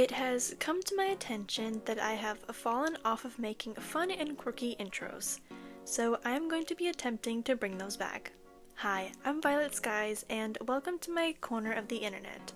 It has come to my attention that I have fallen off of making fun and quirky intros, so I am going to be attempting to bring those back. Hi, I'm Violet Skies, and welcome to my corner of the internet.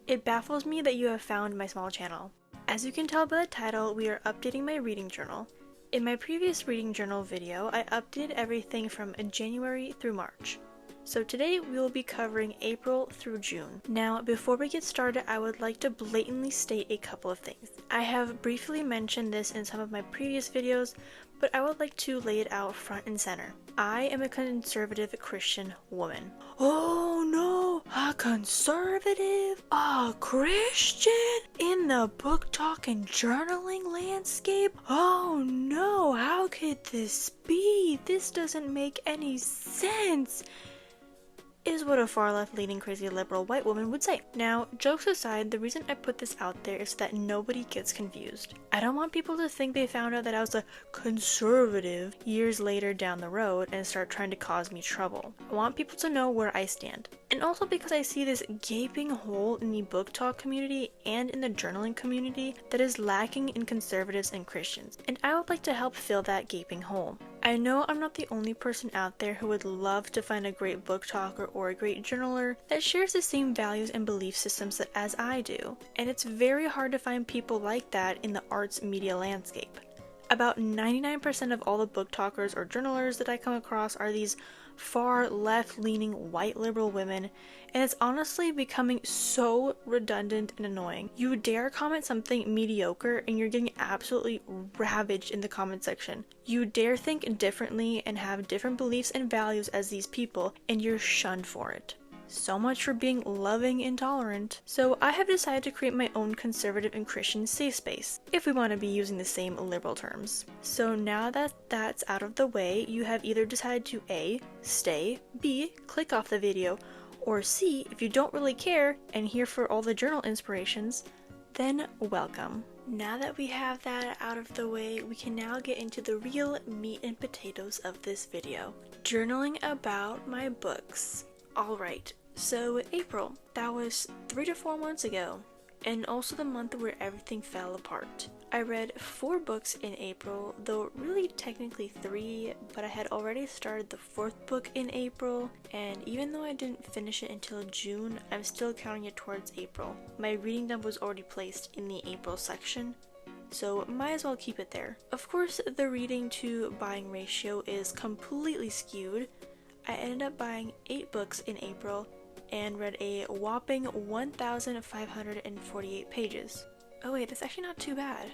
It baffles me that you have found my small channel. As you can tell by the title, we are updating my reading journal. In my previous reading journal video, I updated everything from January through March. So today we will be covering April through June. Now, before we get started, I would like to blatantly state a couple of things. I have briefly mentioned this in some of my previous videos, but I would like to lay it out front and center. I am a conservative Christian woman. Oh no, a conservative? A Christian? In the book talk and journaling landscape? Oh no, how could this be? This doesn't make any sense. Is what a far left-leaning crazy liberal white woman would say. Now, jokes aside, the reason I put this out there is so that nobody gets confused. I don't want people to think they found out that I was a conservative years later down the road and start trying to cause me trouble. I want people to know where I stand. And also because I see this gaping hole in the book talk community and in the journaling community that is lacking in conservatives and Christians, and I would like to help fill that gaping hole. I know I'm not the only person out there who would love to find a great book talker or a great journaler that shares the same values and belief systems as I do, and it's very hard to find people like that in the arts media landscape. About 99% of all the book talkers or journalers that I come across are these far left-leaning white liberal women, and it's honestly becoming so redundant and annoying. You dare comment something mediocre and you're getting absolutely ravaged in the comment section. You dare think differently and have different beliefs and values as these people, and you're shunned for it. So much for being loving and tolerant. So I have decided to create my own conservative and Christian safe space, if we want to be using the same liberal terms. So now that that's out of the way, you have either decided to A, stay, B, click off the video, or C, if you don't really care and here for all the journal inspirations, then welcome. Now that we have that out of the way, we can now get into the real meat and potatoes of this video. Journaling about my books. Alright, so April, that was 3 to 4 months ago, and also the month where everything fell apart. I read 4 books in April, though really technically 3, but I had already started the 4th book in April, and even though I didn't finish it until June, I'm still counting it towards April. My reading dump was already placed in the April section, so might as well keep it there. Of course, the reading to buying ratio is completely skewed. I ended up buying 8 books in April and read a whopping 1,548 pages. Oh wait, that's actually not too bad.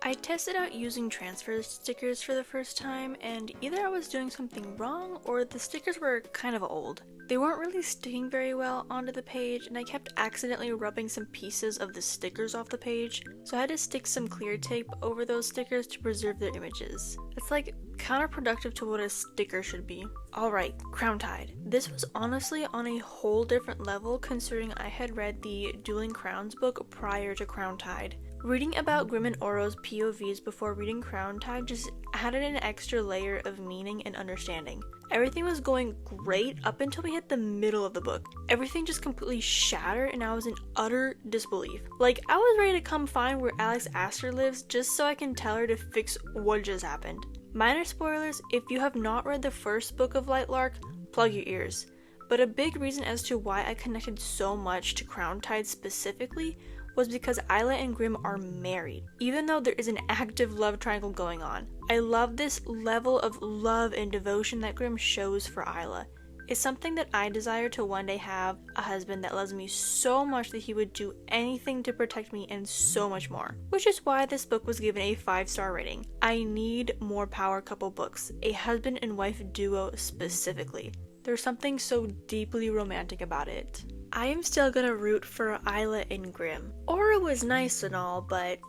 I tested out using transfer stickers for the first time, and either I was doing something wrong or the stickers were kind of old. They weren't really sticking very well onto the page, and I kept accidentally rubbing some pieces of the stickers off the page, so I had to stick some clear tape over those stickers to preserve their images. It's like counterproductive to what a sticker should be. Alright, Crowntide. This was honestly on a whole different level considering I had read the Dueling Crowns book prior to Crowntide. Reading about Grimm and Oro's POVs before reading Crowntide just added an extra layer of meaning and understanding. Everything was going great up until we hit the middle of the book. Everything just completely shattered and I was in utter disbelief. Like, I was ready to come find where Alex Astor lives just so I can tell her to fix what just happened. Minor spoilers, if you have not read the first book of Lightlark, plug your ears. But a big reason as to why I connected so much to Crowntide specifically was because ILLIT and Grimm are married, even though there is an active love triangle going on. I love this level of love and devotion that Grimm shows for ILLIT. It's something that I desire to one day have a husband that loves me so much that he would do anything to protect me and so much more. Which is why this book was given a 5-star rating. I need more power couple books, a husband and wife duo specifically. There's something so deeply romantic about it. I am still gonna root for ILLIT and Grimm. Oro was nice and all, but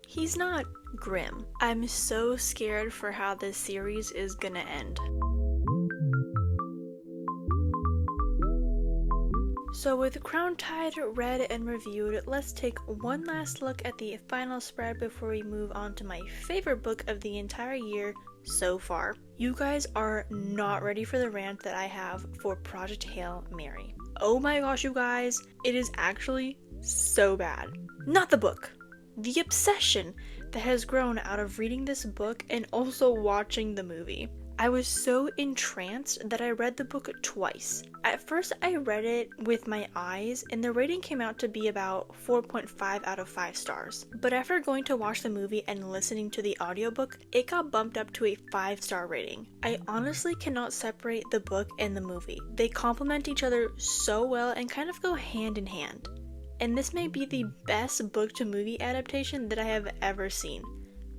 he's not Grimm. I'm so scared for how this series is gonna end. So with Crowntide read and reviewed, let's take one last look at the final spread before we move on to my favorite book of the entire year so far. You guys are not ready for the rant that I have for Project Hail Mary. Oh my gosh, you guys, it is actually so bad. Not the book. the obsession that has grown out of reading this book and also watching the movie. I was so entranced that I read the book twice. At first I read it with my eyes and the rating came out to be about 4.5 out of 5 stars. But after going to watch the movie and listening to the audiobook, it got bumped up to a 5-star rating. I honestly cannot separate the book and the movie. They complement each other so well and kind of go hand in hand. And this may be the best book to movie adaptation that I have ever seen.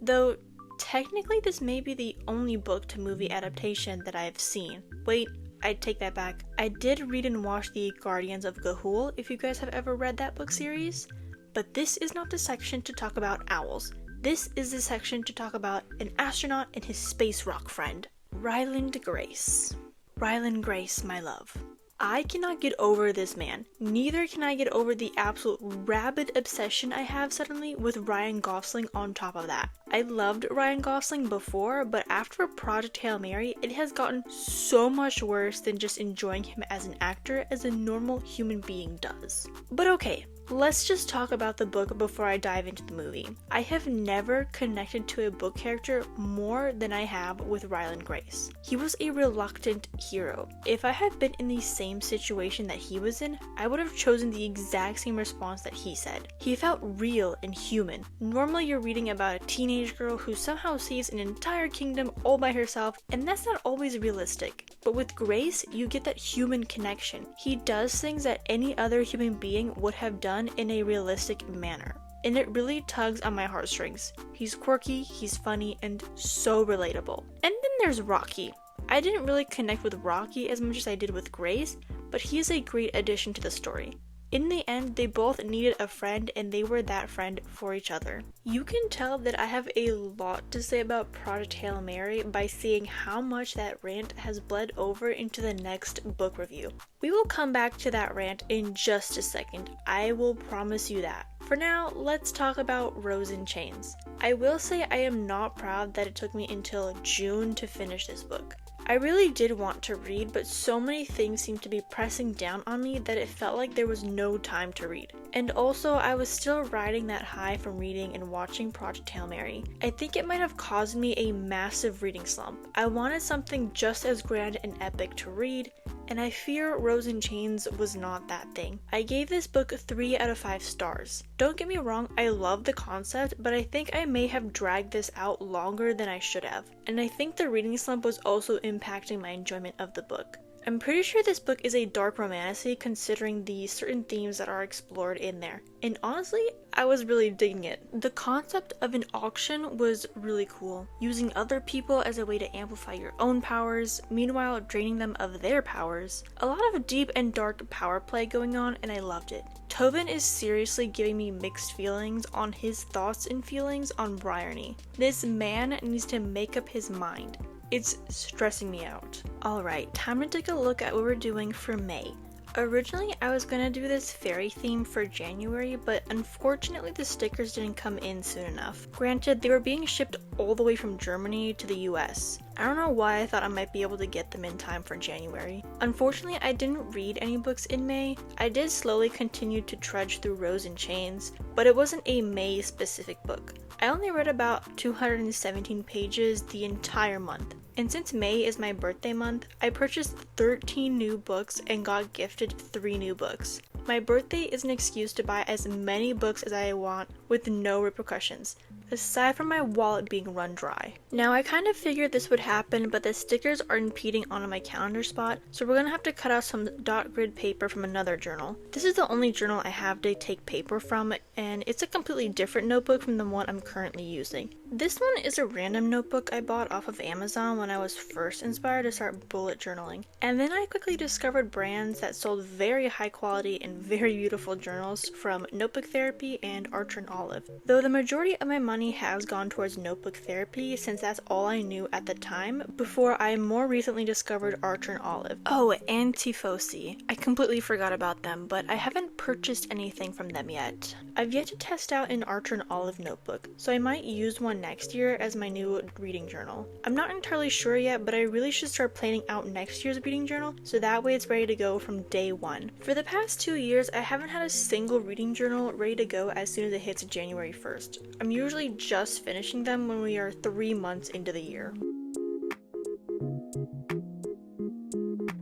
Though technically, this may be the only book to movie adaptation that I have seen. Wait, I take that back. I did read and watch the Guardians of Ga'Hoole, if you guys have ever read that book series. But this is not the section to talk about owls. This is the section to talk about an astronaut and his space rock friend, Ryland Grace. Ryland Grace, my love. I cannot get over this man. Neither can I get over the absolute rabid obsession I have suddenly with Ryan Gosling on top of that. I loved Ryan Gosling before, but after Project Hail Mary, it has gotten so much worse than just enjoying him as an actor as a normal human being does. But okay, let's just talk about the book before I dive into the movie. I have never connected to a book character more than I have with Ryland Grace. He was a reluctant hero. If I had been in the same situation that he was in, I would have chosen the exact same response that he said. He felt real and human. Normally you're reading about a teenage girl who somehow saves an entire kingdom all by herself, and that's not always realistic. But with Grace, you get that human connection. He does things that any other human being would have done in a realistic manner. And it really tugs on my heartstrings. He's quirky, he's funny, and so relatable. And then there's Rocky. I didn't really connect with Rocky as much as I did with Grace, but he is a great addition to the story. In the end, they both needed a friend and they were that friend for each other. You can tell that I have a lot to say about Project Hail Mary by seeing how much that rant has bled over into the next book review. We will come back to that rant in just a second, I will promise you that. For now, let's talk about Rose in Chains. I will say I am not proud that it took me until June to finish this book. I really did want to read, but so many things seemed to be pressing down on me that it felt like there was no time to read. And also, I was still riding that high from reading and watching Project Hail Mary. I think it might have caused me a massive reading slump. I wanted something just as grand and epic to read, and I fear Rose in Chains was not that thing. I gave this book 3 out of 5 stars. Don't get me wrong, I love the concept, but I think I may have dragged this out longer than I should have. And I think the reading slump was also impacting my enjoyment of the book. I'm pretty sure this book is a dark romantasy considering the certain themes that are explored in there. And honestly, I was really digging it. The concept of an auction was really cool. Using other people as a way to amplify your own powers, meanwhile draining them of their powers. A lot of deep and dark power play going on, and I loved it. Tobin is seriously giving me mixed feelings on his thoughts and feelings on Bryony. This man needs to make up his mind. It's stressing me out. Alright, time to take a look at what we're doing for May. Originally, I was gonna do this fairy theme for January, but unfortunately the stickers didn't come in soon enough. Granted, they were being shipped all the way from Germany to the US. I don't know why I thought I might be able to get them in time for January. Unfortunately, I didn't read any books in May. I did slowly continue to trudge through Rose in Chains, but it wasn't a May specific book. I only read about 217 pages the entire month. And since May is my birthday month, I purchased 13 new books and got gifted 3 new books. My birthday is an excuse to buy as many books as I want with no repercussions, aside from my wallet being run dry. Now I kind of figured this would happen, but the stickers are impeding on my calendar spot, so we're gonna have to cut out some dot grid paper from another journal. This is the only journal I have to take paper from, and it's a completely different notebook from the one I'm currently using. This one is a random notebook I bought off of Amazon when I was first inspired to start bullet journaling. And then I quickly discovered brands that sold very high quality and very beautiful journals from Notebook Therapy and Archer and Olive. Though the majority of my money has gone towards Notebook Therapy since that's all I knew at the time, before I more recently discovered Archer and Olive. Oh, and Tifosi. I completely forgot about them, but I haven't purchased anything from them yet. I've yet to test out an Archer and Olive notebook, so I might use one next year as my new reading journal. I'm not entirely sure yet, but I really should start planning out next year's reading journal so that way it's ready to go from day one. For the past 2 years, I haven't had a single reading journal ready to go as soon as it hits January 1st. I'm usually just finishing them when we are 3 months into the year.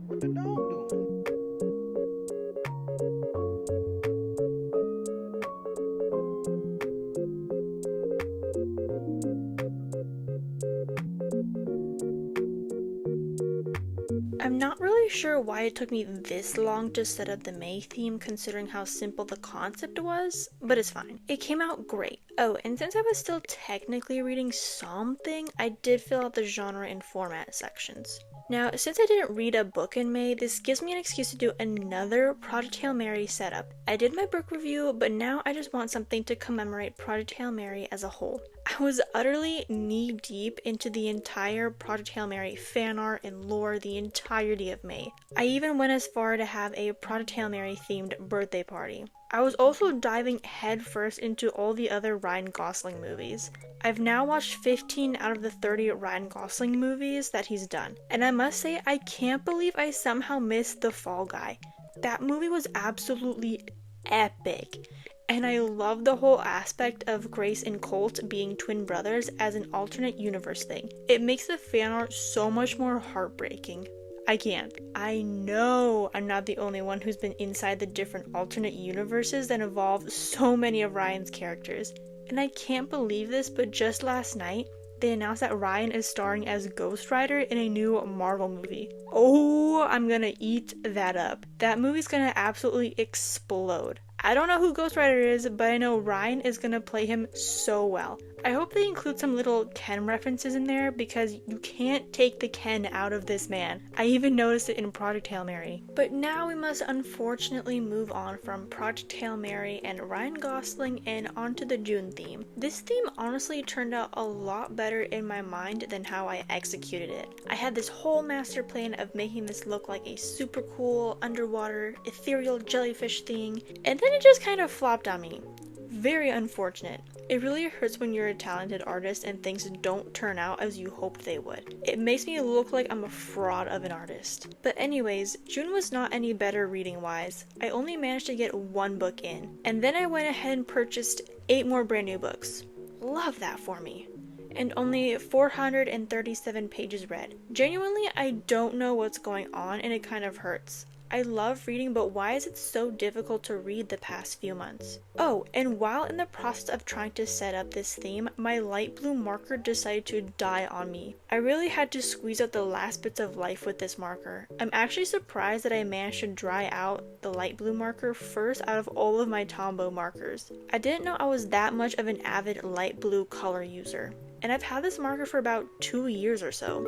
What the dog doing? I'm not really sure why it took me this long to set up the May theme considering how simple the concept was, but it's fine. It came out great. Oh, and since I was still technically reading something, I did fill out the genre and format sections. Now, since I didn't read a book in May, this gives me an excuse to do another Project Hail Mary setup. I did my book review, but now I just want something to commemorate Project Hail Mary as a whole. I was utterly knee-deep into the entire Project Hail Mary fan art and lore the entirety of May. I even went as far to have a Project Hail Mary themed birthday party. I was also diving headfirst into all the other Ryan Gosling movies. I've now watched 15 out of the 30 Ryan Gosling movies that he's done, and I must say I can't believe I somehow missed The Fall Guy. That movie was absolutely epic, and I love the whole aspect of Grace and Colt being twin brothers as an alternate universe thing. It makes the fan art so much more heartbreaking. I can't. I know I'm not the only one who's been inside the different alternate universes that involve so many of Ryan's characters. And I can't believe this, but just last night, they announced that Ryan is starring as Ghost Rider in a new Marvel movie. Oh, I'm gonna eat that up. That movie's gonna absolutely explode. I don't know who Ghost Rider is, but I know Ryan is gonna play him so well. I hope they include some little Ken references in there because you can't take the Ken out of this man. I even noticed it in Project Hail Mary. But now we must unfortunately move on from Project Hail Mary and Ryan Gosling and onto the June theme. This theme honestly turned out a lot better in my mind than how I executed it. I had this whole master plan of making this look like a super cool underwater ethereal jellyfish thing, and then it just kind of flopped on me. Very unfortunate. It really hurts when you're a talented artist and things don't turn out as you hoped they would. It makes me look like I'm a fraud of an artist. But anyways, June was not any better reading wise. I only managed to get one book in, and then I went ahead and purchased 8 more brand new books. Love that for me. And only 437 pages read. Genuinely, I don't know what's going on and it kind of hurts. I love reading, but why is it so difficult to read the past few months? Oh, and while in the process of trying to set up this theme, my light blue marker decided to die on me. I really had to squeeze out the last bits of life with this marker. I'm actually surprised that I managed to dry out the light blue marker first out of all of my Tombow markers. I didn't know I was that much of an avid light blue color user. And I've had this marker for about 2 years or so.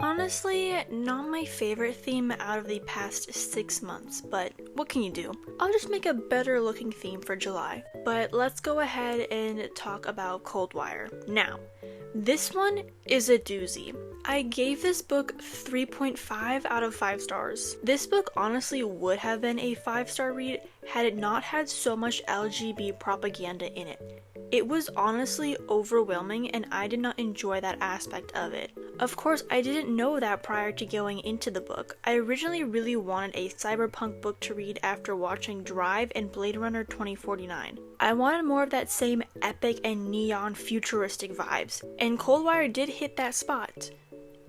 Honestly, not my favorite theme out of the past 6 months, but what can you do? I'll just make a better looking theme for July. But let's go ahead and talk about Coldwire. Now, this one is a doozy. I gave this book 3.5 out of 5 stars. This book honestly would have been a 5-star read had it not had so much LGBT propaganda in it. It was honestly overwhelming and I did not enjoy that aspect of it. Of course, I didn't know that prior to going into the book. I originally really wanted a cyberpunk book to read after watching Drive and Blade Runner 2049. I wanted more of that same epic and neon futuristic vibes, and Coldwire did hit that spot.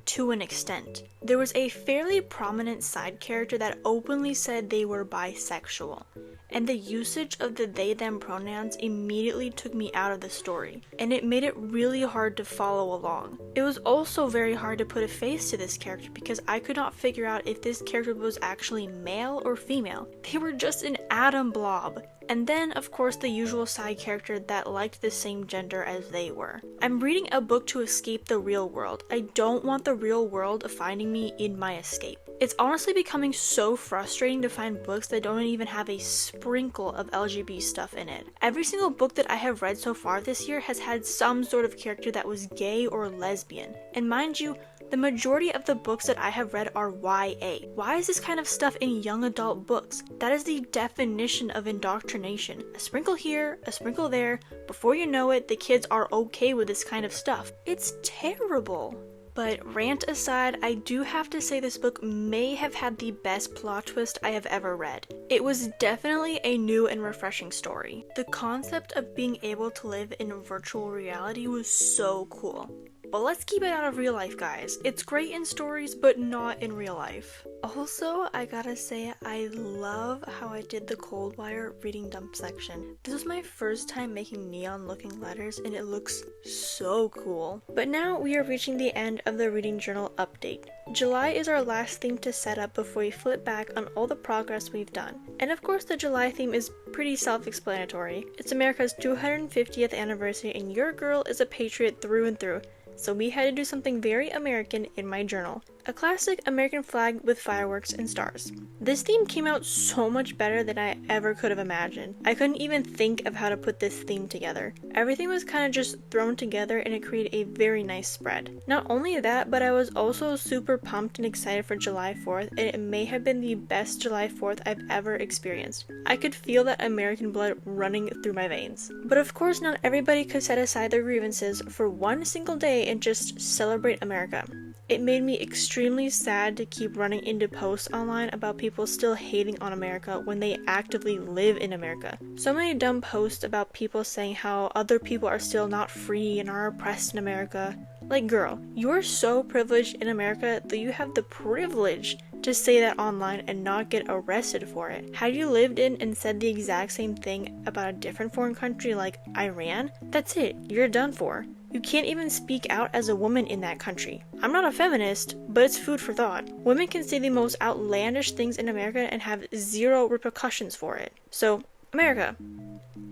To an extent. There was a fairly prominent side character that openly said they were bisexual, and the usage of the they-them pronouns immediately took me out of the story, and it made it really hard to follow along. It was also very hard to put a face to this character because I could not figure out if this character was actually male or female. They were just an atom blob. And then, of course, the usual side character that liked the same gender as they were. I'm reading a book to escape the real world. I don't want the real world finding me in my escape. It's honestly becoming so frustrating to find books that don't even have a sprinkle of LGBT stuff in it. Every single book that I have read so far this year has had some sort of character that was gay or lesbian. And mind you, The majority of the books that I have read are YA. Why is this kind of stuff in young adult books? That is the definition of indoctrination. A sprinkle here, a sprinkle there. Before you know it, the kids are okay with this kind of stuff. It's terrible. But rant aside, I do have to say this book may have had the best plot twist I have ever read. It was definitely a new and refreshing story. The concept of being able to live in virtual reality was so cool. But let's keep it out of real life, guys. It's great in stories, but not in real life. Also, I gotta say, I love how I did the Coldwire reading dump section. This was my first time making neon looking letters and it looks so cool. But now we are reaching the end of the reading journal update. July is our last theme to set up before we flip back on all the progress we've done. And of course the July theme is pretty self-explanatory. It's America's 250th anniversary and your girl is a patriot through and through. So we had to do something very American in my journal. A classic American flag with fireworks and stars. This theme came out so much better than I ever could have imagined. I couldn't even think of how to put this theme together. Everything was kind of just thrown together and it created a very nice spread. Not only that, but I was also super pumped and excited for July 4th, and it may have been the best July 4th I've ever experienced. I could feel that American blood running through my veins. But of course not everybody could set aside their grievances for one single day and just celebrate America. It made me extremely sad to keep running into posts online about people still hating on America when they actively live in America. So many dumb posts about people saying how other people are still not free and are oppressed in America. Like, girl, you are so privileged in America that you have the privilege to say that online and not get arrested for it. Had you lived in and said the exact same thing about a different foreign country like Iran, that's it, you're done for. You can't even speak out as a woman in that country. I'm not a feminist, but it's food for thought. Women can say the most outlandish things in America and have zero repercussions for it. So, America.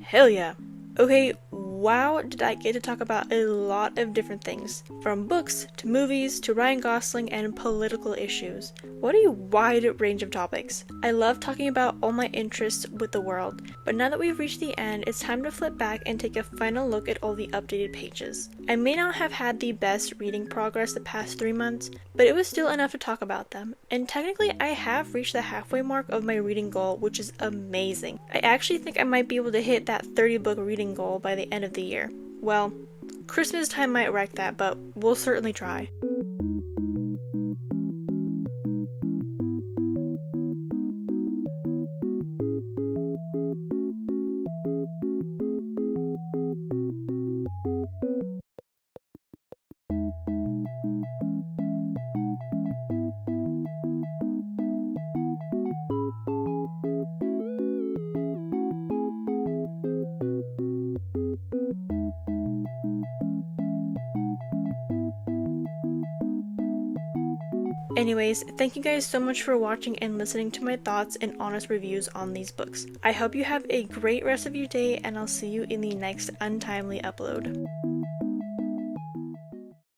Hell yeah. Okay, wow, did I get to talk about a lot of different things. From books, to movies, to Ryan Gosling, and political issues. What a wide range of topics. I love talking about all my interests with the world, but now that we've reached the end, it's time to flip back and take a final look at all the updated pages. I may not have had the best reading progress the past 3 months, but it was still enough to talk about them, and technically I have reached the halfway mark of my reading goal, which is amazing. I actually think I might be able to hit that 30 book reading goal by the end of the year. Well, Christmas time might wreck that, but we'll certainly try. Anyways, thank you guys so much for watching and listening to my thoughts and honest reviews on these books. I hope you have a great rest of your day, and I'll see you in the next untimely upload.